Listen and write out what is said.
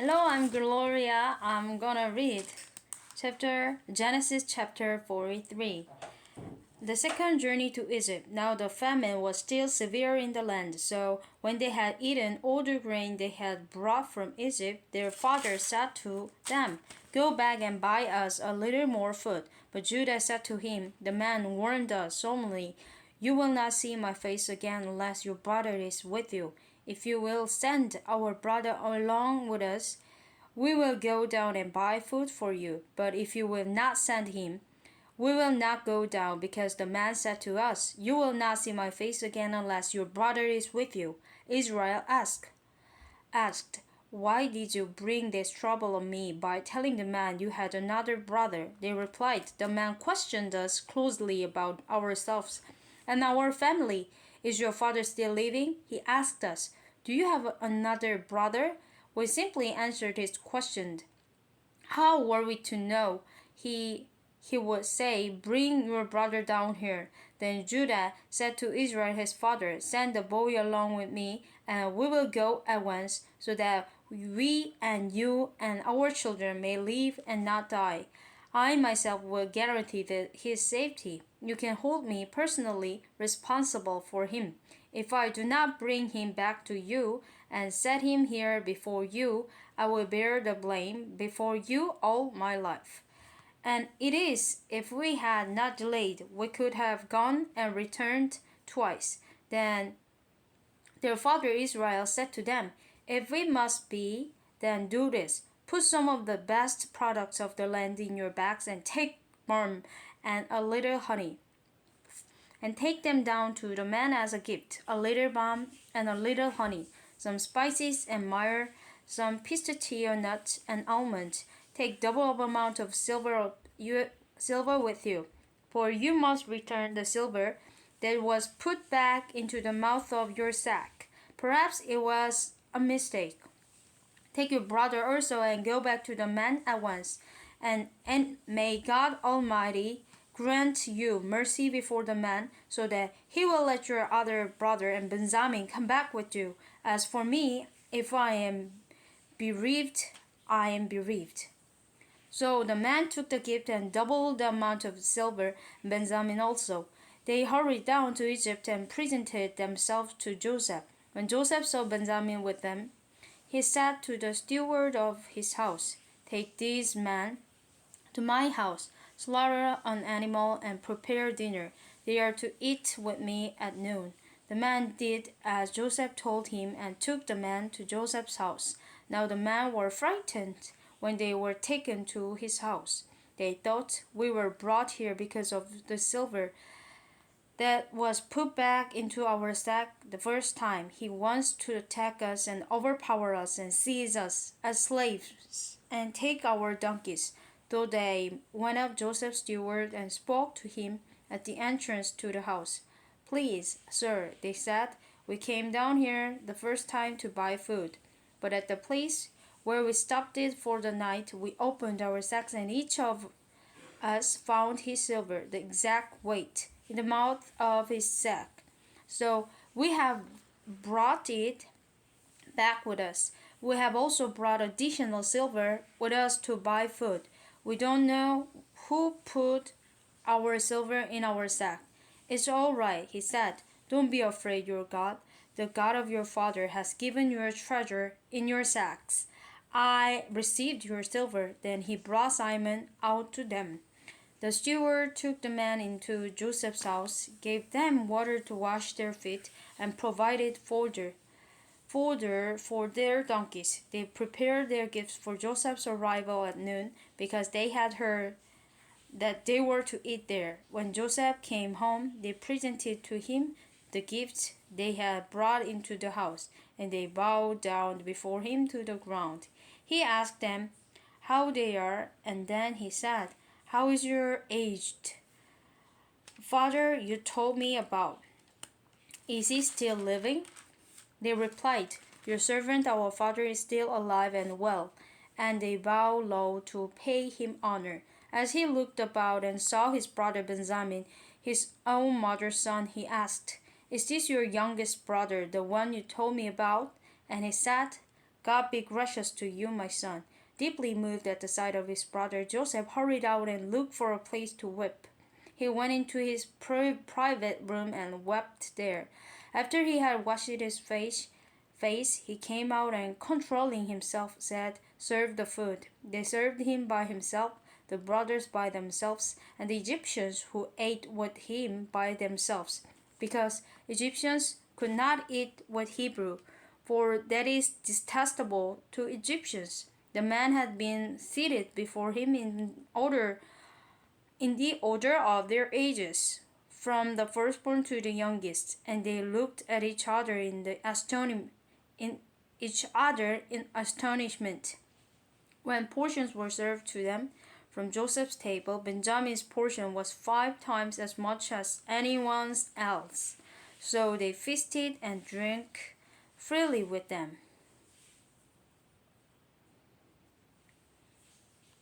Hello, I'm Gloria. I'm gonna read Genesis chapter 43. The second journey to Egypt. Now the famine was still severe in the land, so when they had eaten all the grain they had brought from Egypt, their father said to them, "Go back and buy us a little more food." But Judah said to him, "The man warned us solemnly, 'You will not see my face again unless your brother is with you. If you will send our brother along with us, we will go down and buy food for you. But if you will not send him, we will not go down, because the man said to us, 'You will not see my face again unless your brother is with you.'" Israel asked, "Why did you bring this trouble on me by telling the man you had another brother?" They replied, "The man questioned us closely about ourselves and our family. 'Is your father still living?' he asked us. 'Do you have another brother?' We simply answered his question. How were we to know? He would say, 'Bring your brother down here.' Then Judah said to Israel his father, 'Send the boy along with me, and we will go at once, so that we and you and our children may live and not die. I myself will guarantee his safety. You can hold me personally responsible for him. If I do not bring him back to you and set him here before you, I will bear the blame before you all my life.' And it is, if we had not delayed, we could have gone and returned twice. Then their father Israel said to them, 'If we must be, then do this. Put some of the best products of the land in your bags and take worm and a little honey, and take them down to the man as a gift, a little balm and a little honey, some spices and myrrh, some pistachio nuts and almonds. Take double amount of silver with you, for you must return the silver that was put back into the mouth of your sack. Perhaps it was a mistake. Take your brother also and go back to the man at once, and may God Almighty grant you mercy before the man, so that he will let your other brother and Benjamin come back with you. As for me, if I am bereaved, I am bereaved." So the man took the gift and doubled the amount of silver, Benjamin also. They hurried down to Egypt and presented themselves to Joseph. When Joseph saw Benjamin with them, he said to the steward of his house, "Take these men to my house, slaughter an animal, and prepare dinner. They are to eat with me at noon." The man did as Joseph told him and took the men to Joseph's house. Now the men were frightened when they were taken to his house. They thought, "We were brought here because of the silver that was put back into our sack the first time. He wants to attack us and overpower us and seize us as slaves and take our donkeys." So they went up Joseph's steward and spoke to him at the entrance to the house. "Please, sir," they said, "we came down here the first time to buy food. But at the place where we stopped it for the night, we opened our sacks, and each of us found his silver, the exact weight, in the mouth of his sack. So we have brought it back with us. We have also brought additional silver with us to buy food. We don't know who put our silver in our sack." "It's all right," he said. "Don't be afraid. Your God, the God of your father, has given you a treasure in your sacks. I received your silver." Then he brought Simon out to them. The steward took the men into Joseph's house, gave them water to wash their feet, and provided fodder for their donkeys. They prepared their gifts for Joseph's arrival at noon, because they had heard that they were to eat there. When Joseph came home, they presented to him the gifts they had brought into the house, and they bowed down before him to the ground. He asked them how they are, and then he said, "How is your aged father you told me about? Is he still living?" They replied, "Your servant our father is still alive and well." And they bowed low to pay him honor. As he looked about and saw his brother Benjamin, his own mother's son, he asked, "Is this your youngest brother, the one you told me about?" And he said, God be gracious to you, my son." Deeply moved at the sight of his brother, Joseph hurried out and looked for a place to weep. He went into his private room and wept there. After he had washed his face, he came out and, controlling himself, said, "Serve the food." They served him by himself, the brothers by themselves, and the Egyptians who ate with him by themselves, because Egyptians could not eat with Hebrew, for that is detestable to Egyptians. The man had been seated before him in the order of their ages, from the firstborn to the youngest, and they looked at each other in astonishment. When portions were served to them from Joseph's table, Benjamin's portion was 5 times as much as anyone else. So they feasted and drank freely with them.